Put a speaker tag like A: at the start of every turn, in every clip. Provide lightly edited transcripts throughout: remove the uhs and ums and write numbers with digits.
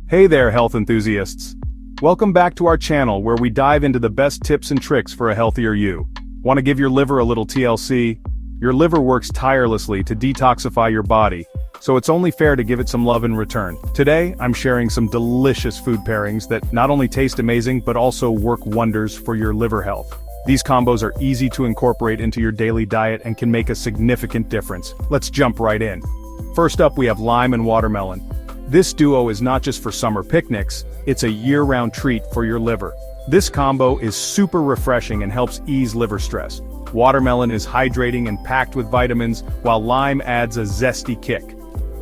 A: Hey there, health enthusiasts. Welcome back to our channel where we dive into the best tips and tricks for a healthier you. Want to give your liver a little TLC? Your liver works tirelessly to detoxify your body, so it's only fair to give it some love in return. Today, I'm sharing some delicious food pairings that not only taste amazing but also work wonders for your liver health. These combos are easy to incorporate into your daily diet and can make a significant difference. Let's jump right in. First up, we have lime and watermelon. This duo is not just for summer picnics, it's a year-round treat for your liver. This combo is super refreshing and helps ease liver stress. Watermelon is hydrating and packed with vitamins, while lime adds a zesty kick.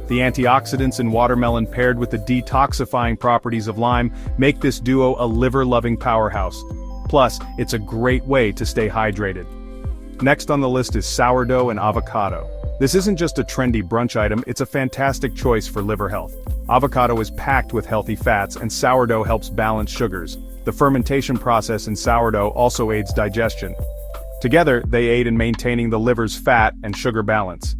A: The antioxidants in watermelon paired with the detoxifying properties of lime make this duo a liver-loving powerhouse. Plus, it's a great way to stay hydrated. Next on the list is sourdough and avocado. This isn't just a trendy brunch item, it's a fantastic choice for liver health. Avocado is packed with healthy fats and sourdough helps balance sugars. The fermentation process in sourdough also aids digestion. Together, they aid in maintaining the liver's fat and sugar balance.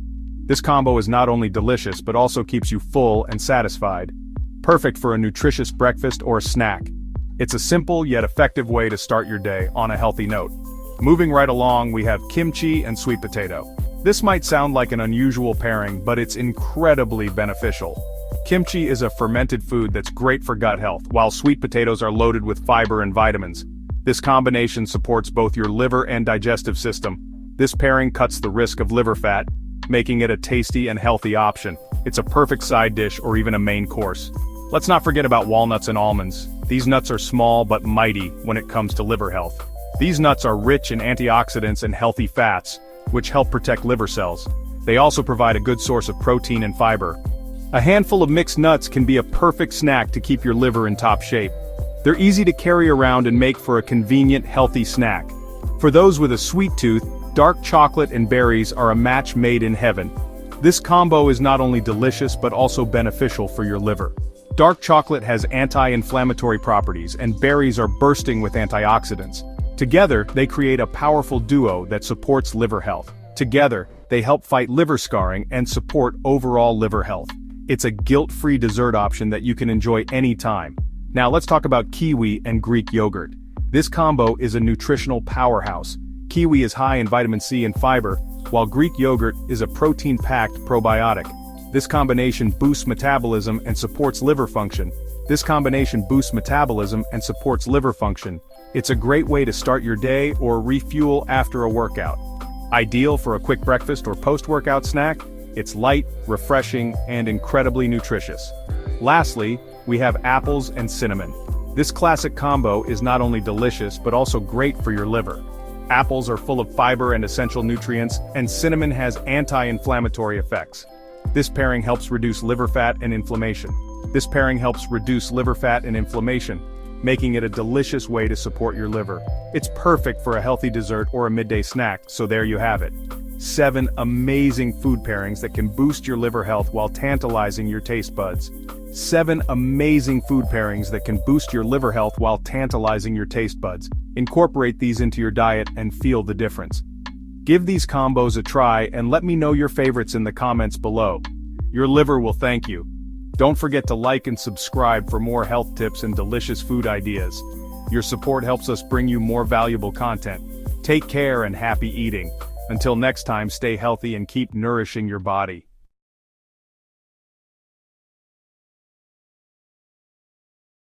A: This combo is not only delicious but also keeps you full and satisfied. Perfect for a nutritious breakfast or snack. It's a simple yet effective way to start your day on a healthy note. Moving right along, we have kimchi and sweet potato. This might sound like an unusual pairing, but it's incredibly beneficial. Kimchi is a fermented food that's great for gut health, while sweet potatoes are loaded with fiber and vitamins. This combination supports both your liver and digestive system. This pairing cuts the risk of liver fat, making it a tasty and healthy option. It's a perfect side dish or even a main course. Let's not forget about walnuts and almonds. These nuts are small but mighty when it comes to liver health. These nuts are rich in antioxidants and healthy fats, which help protect liver cells. They also provide a good source of protein and fiber. A handful of mixed nuts can be a perfect snack to keep your liver in top shape. They're easy to carry around and make for a convenient, healthy snack. For those with a sweet tooth, dark chocolate and berries are a match made in heaven. This combo is not only delicious but also beneficial for your liver. Dark chocolate has anti-inflammatory properties and berries are bursting with antioxidants. Together, they create a powerful duo that supports liver health. Together, they help fight liver scarring and support overall liver health. It's a guilt-free dessert option that you can enjoy anytime. Now let's talk about kiwi and Greek yogurt. This combo is a nutritional powerhouse. Kiwi is high in vitamin C and fiber, while Greek yogurt is a protein-packed probiotic. This combination boosts metabolism and supports liver function. It's a great way to start your day or refuel after a workout. Ideal for a quick breakfast or post-workout snack, it's light, refreshing, and incredibly nutritious. Lastly, we have apples and cinnamon. This classic combo is not only delicious but also great for your liver. Apples are full of fiber and essential nutrients, and cinnamon has anti-inflammatory effects. This pairing helps reduce liver fat and inflammation. Making it a delicious way to support your liver. It's perfect for a healthy dessert or a midday snack, so there you have it. 7 amazing food pairings that can boost your liver health while tantalizing your taste buds. 7 amazing food pairings that can boost your liver health while tantalizing your taste buds. Incorporate these into your diet and feel the difference. Give these combos a try and let me know your favorites in the comments below. Your liver will thank you. Don't forget to like and subscribe for more health tips and delicious food ideas. Your support helps us bring you more valuable content. Take care and happy eating. Until next time, stay healthy and keep nourishing your body.